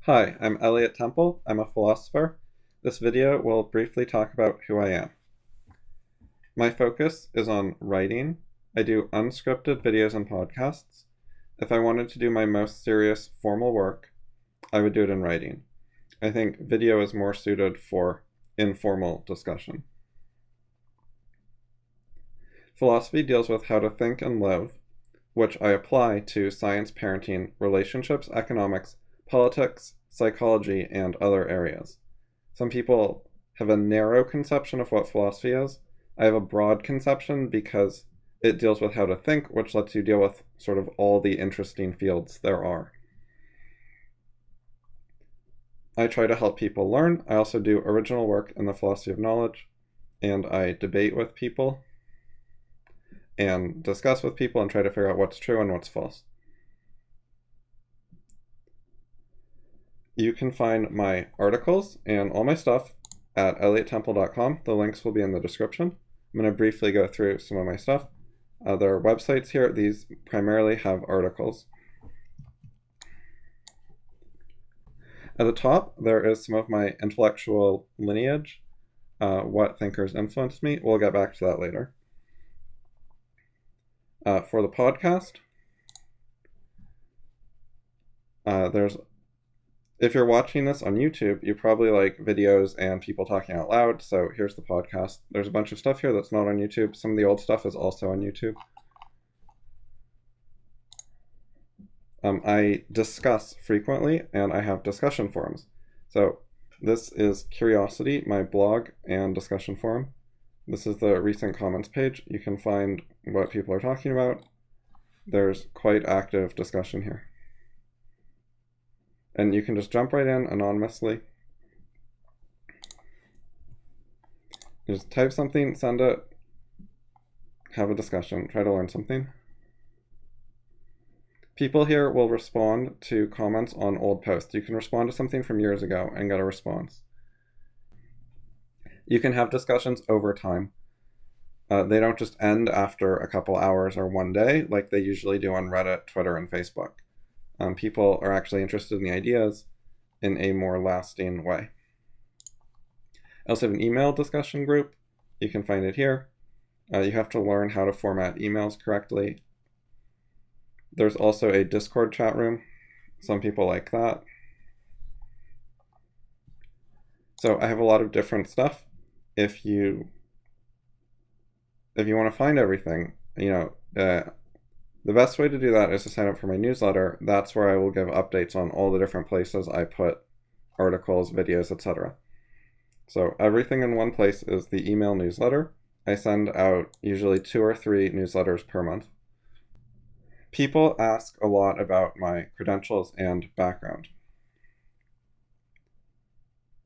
Hi, I'm Elliot Temple. I'm a philosopher. This video will briefly talk about who I am. My focus is on writing. I do unscripted videos and podcasts. If I wanted to do my most serious formal work, I would do it in writing. I think video is more suited for informal discussion. Philosophy deals with how to think and live, which I apply to science, parenting, relationships, economics, politics, psychology, and other areas. Some people have a narrow conception of what philosophy is. I have a broad conception because it deals with how to think, which lets you deal with sort of all the interesting fields there are. I try to help people learn. I also do original work in the philosophy of knowledge, and I debate with people and discuss with people and try to figure out what's true and what's false. You can find my articles and all my stuff at elliotemple.com. The links will be in the description. I'm going to briefly go through some of my stuff. There are websites here. These primarily have articles. At the top, there is some of my intellectual lineage, what thinkers influenced me. We'll get back to that later. For the podcast, if you're watching this on YouTube, you probably like videos and people talking out loud, so here's the podcast. There's a bunch of stuff here that's not on YouTube. Some of the old stuff is also on YouTube. I discuss frequently, and I have discussion forums. So this is Curiosity, my blog and discussion forum. This is the recent comments page. You can find what people are talking about. There's quite active discussion here. And you can just jump right in anonymously. You just type something, send it, have a discussion, try to learn something. People here will respond to comments on old posts. You can respond to something from years ago and get a response. You can have discussions over time. They don't just end after a couple hours or one day like they usually do on Reddit, Twitter, and Facebook. People are actually interested in the ideas in a more lasting way. I also have an email discussion group. You can find it here. You have to learn how to format emails correctly. There's also a Discord chat room. Some people like that. So I have a lot of different stuff. If you want to find everything, the best way to do that is to sign up for my newsletter. That's where I will give updates on all the different places I put articles, videos, etc. So everything in one place is the email newsletter. I send out usually 2 or 3 newsletters per month. People ask a lot about my credentials and background.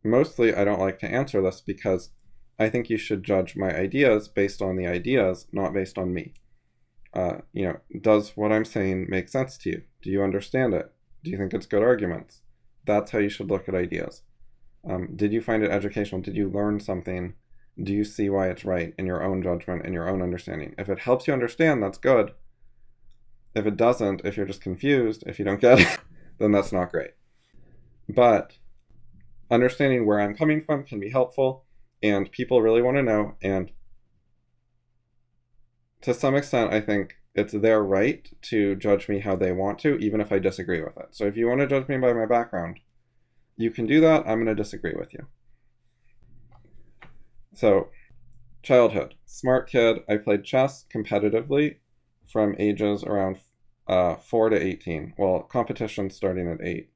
Mostly I don't like to answer this because I think you should judge my ideas based on the ideas, not based on me. Does what I'm saying make sense to you? Do you understand it? Do you think it's good arguments? That's how you should look at ideas. Did you find it educational? Did you learn something? Do you see why it's right in your own judgment and your own understanding? If it helps you understand, that's good. If it doesn't, if you're just confused, if you don't get it, then that's not great. But understanding where I'm coming from can be helpful, and people really want to know, and to some extent, I think it's their right to judge me how they want to, even if I disagree with it. So if you want to judge me by my background, you can do that. I'm going to disagree with you. So, childhood. Smart kid. I played chess competitively from ages around 4 to 18. Well, competition starting at 8.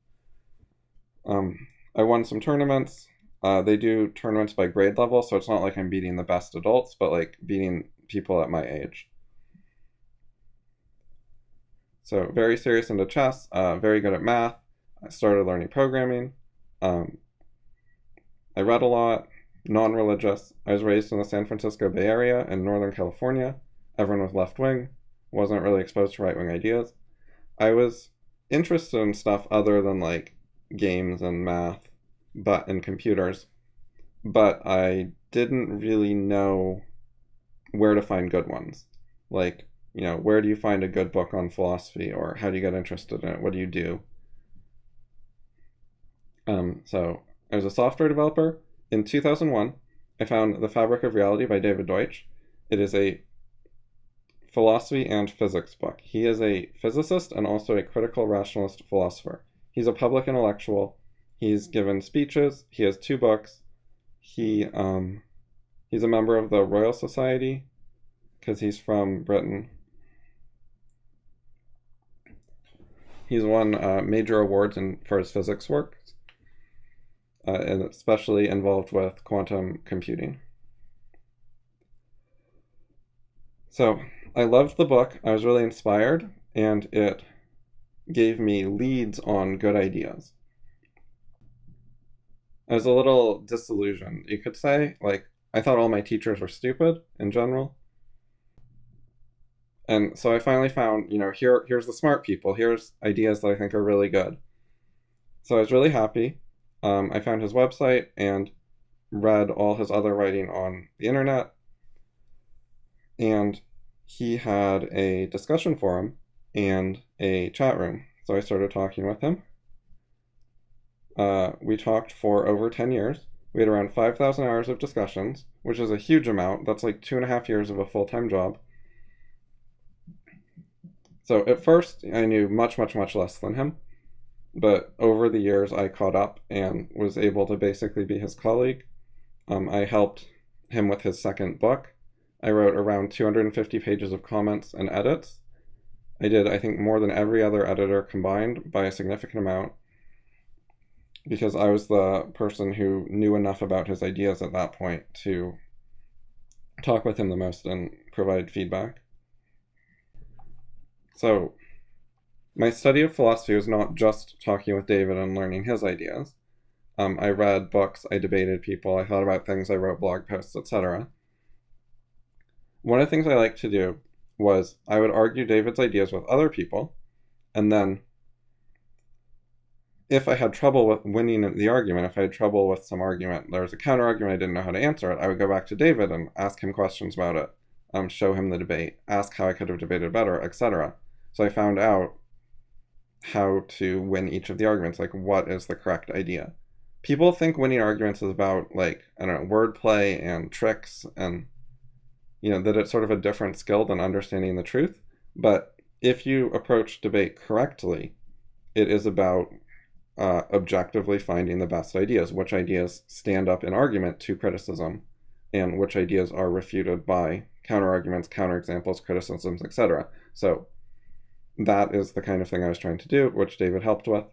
I won some tournaments. They do tournaments by grade level, so it's not like I'm beating the best adults, but like beating people at my age. So very serious into chess, very good at math. I started learning programming. I read a lot, non-religious. I was raised in the San Francisco Bay Area in Northern California. Everyone was left-wing, wasn't really exposed to right-wing ideas. I was interested in stuff other than like games and math, and computers, but I didn't really know where to find good ones. Like, where do you find a good book on philosophy, or how do you get interested in it? What do you do? So I was a software developer. In 2001, I found The Fabric of Reality by David Deutsch. It is a philosophy and physics book. He is a physicist and also a critical rationalist philosopher. He's a public intellectual. He's given speeches. He has 2 books. He's a member of the Royal Society because he's from Britain. He's won major awards for his physics work, and especially involved with quantum computing. So I loved the book. I was really inspired, and it gave me leads on good ideas. I was a little disillusioned, you could say. Like, I thought all my teachers were stupid in general. And so I finally found, here's the smart people. Here's ideas that I think are really good. So I was really happy. I found his website and read all his other writing on the internet. And he had a discussion forum and a chat room. So I started talking with him. We talked for over 10 years. We had around 5,000 hours of discussions, which is a huge amount. That's like 2.5 years of a full-time job. So at first, I knew much, much, much less than him. But over the years, I caught up and was able to basically be his colleague. I helped him with his second book. I wrote around 250 pages of comments and edits. I did, I think, more than every other editor combined by a significant amount, because I was the person who knew enough about his ideas at that point to talk with him the most and provide feedback. So my study of philosophy was not just talking with David and learning his ideas. I read books, I debated people, I thought about things, I wrote blog posts, etc. One of the things I liked to do was I would argue David's ideas with other people, and then if I had trouble with winning the argument, if I had trouble with some argument, there was a counter argument, I didn't know how to answer it, I would go back to David and ask him questions about it, show him the debate, ask how I could have debated better, etc. So I found out how to win each of the arguments, like what is the correct idea. People think winning arguments is about, like, I don't know, wordplay and tricks, and that it's sort of a different skill than understanding the truth. But if you approach debate correctly, it is about objectively finding the best ideas, which ideas stand up in argument to criticism, and which ideas are refuted by counter-arguments, counter-examples, criticisms, etc. So that is the kind of thing I was trying to do, which David helped with.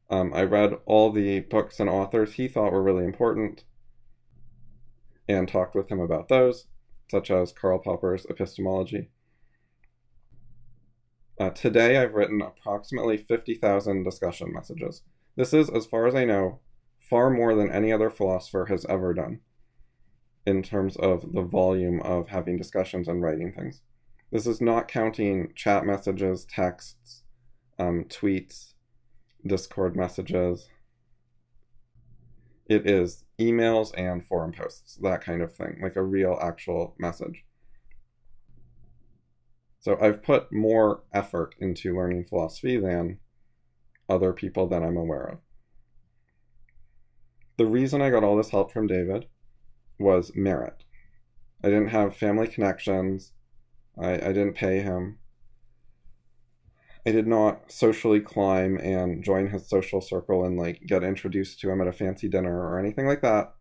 I read all the books and authors he thought were really important and talked with him about those, such as Karl Popper's Epistemology. Today I've written approximately 50,000 discussion messages. This is, as far as I know, far more than any other philosopher has ever done in terms of the volume of having discussions and writing things. This is not counting chat messages, texts, tweets, Discord messages. It is emails and forum posts, that kind of thing, like a real actual message. So I've put more effort into learning philosophy than other people that I'm aware of. The reason I got all this help from David was merit. I didn't have family connections. I didn't pay him. I did not socially climb and join his social circle and like get introduced to him at a fancy dinner or anything like that.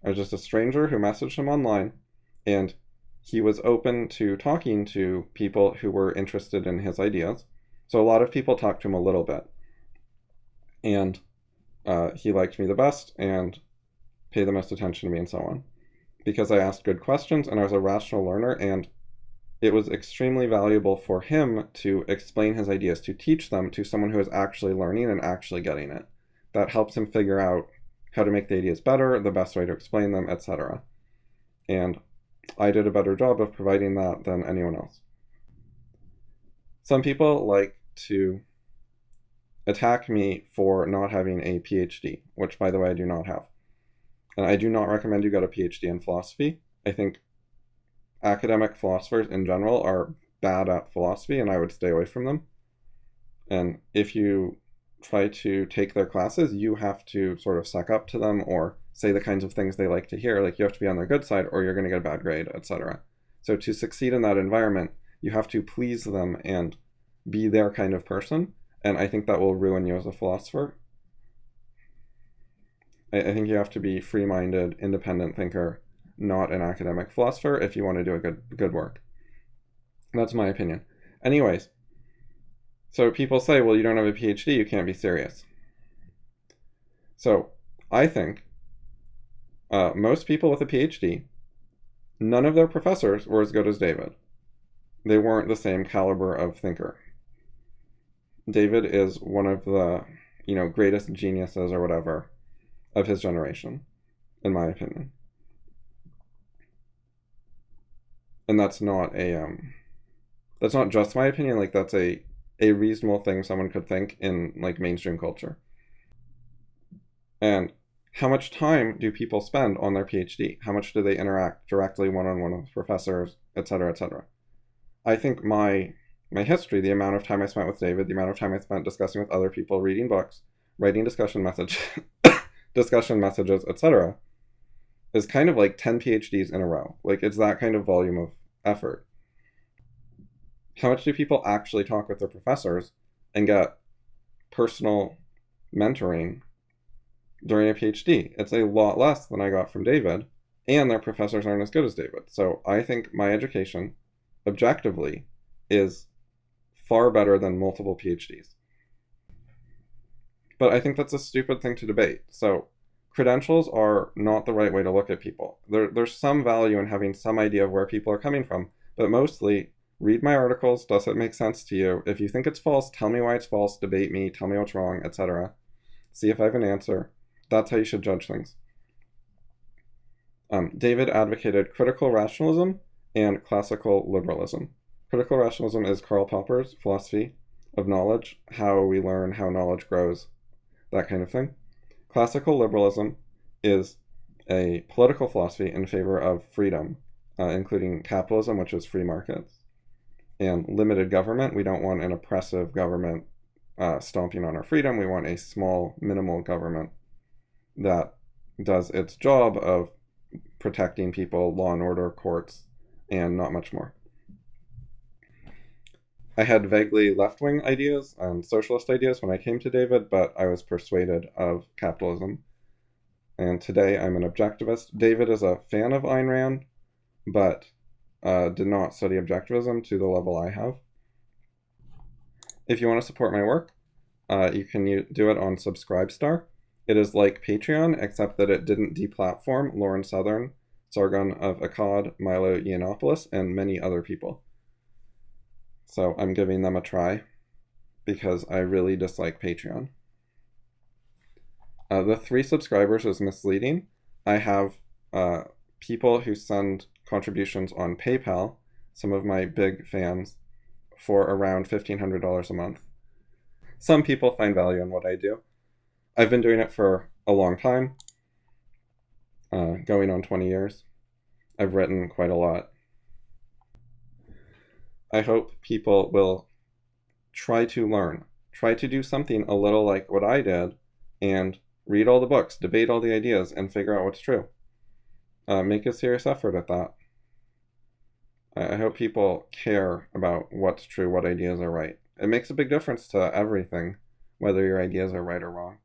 I was just a stranger who messaged him online, and he was open to talking to people who were interested in his ideas. So a lot of people talked to him a little bit, and he liked me the best and paid the most attention to me and so on, because I asked good questions and I was a rational learner, and it was extremely valuable for him to explain his ideas, to teach them to someone who is actually learning and actually getting it. That helps him figure out how to make the ideas better, the best way to explain them, etc. And I did a better job of providing that than anyone else. Some people like to attack me for not having a PhD, which, by the way, I do not have. And I do not recommend you get a PhD in philosophy. I think academic philosophers in general are bad at philosophy, and I would stay away from them. And if you try to take their classes, you have to sort of suck up to them or say the kinds of things they like to hear. Like, you have to be on their good side or you're going to get a bad grade, etc. So to succeed in that environment, you have to please them and be their kind of person. And I think that will ruin you as a philosopher. I think you have to be free-minded, independent thinker, not an academic philosopher if you want to do a good work. That's my opinion. Anyways, so people say, well, you don't have a PhD, you can't be serious. So I think most people with a PhD, none of their professors were as good as David. They weren't the same caliber of thinker. David is one of the, greatest geniuses or whatever of his generation, in my opinion. And that's not just my opinion. Like, that's a reasonable thing someone could think in, like, mainstream culture. And how much time do people spend on their PhD? How much do they interact directly one-on-one with professors, etc., etc.? I think my history, the amount of time I spent with David, the amount of time I spent discussing with other people, reading books, writing discussion messages, etc., is kind of like 10 PhDs in a row. Like, it's that kind of volume of effort. How much do people actually talk with their professors and get personal mentoring during a PhD? It's a lot less than I got from David, and their professors aren't as good as David. So I think my education, objectively, is far better than multiple PhDs. But I think that's a stupid thing to debate. So credentials are not the right way to look at people. There's some value in having some idea of where people are coming from, but mostly, read my articles. Does it make sense to you? If you think it's false, tell me why it's false, debate me, tell me what's wrong, etc. See if I have an answer. That's how you should judge things. David advocated critical rationalism and classical liberalism. Critical rationalism is Karl Popper's philosophy of knowledge, how we learn, how knowledge grows, that kind of thing. Classical liberalism is a political philosophy in favor of freedom, including capitalism, which is free markets, and limited government. We don't want an oppressive government stomping on our freedom. We want a small, minimal government that does its job of protecting people, law and order, courts, and not much more. I had vaguely left-wing ideas and socialist ideas when I came to David, but I was persuaded of capitalism. And today I'm an objectivist. David is a fan of Ayn Rand, but did not study objectivism to the level I have. If you want to support my work, you can do it on Subscribestar. It is like Patreon, except that it didn't deplatform Lauren Southern, Sargon of Akkad, Milo Yiannopoulos, and many other people. So I'm giving them a try because I really dislike Patreon. The 3 subscribers is misleading. I have people who send contributions on PayPal, some of my big fans, for around $1,500 a month. Some people find value in what I do. I've been doing it for a long time, going on 20 years. I've written quite a lot. I hope people will try to learn, try to do something a little like what I did, and read all the books, debate all the ideas, and figure out what's true. Make a serious effort at that. I hope people care about what's true, what ideas are right. It makes a big difference to everything, whether your ideas are right or wrong.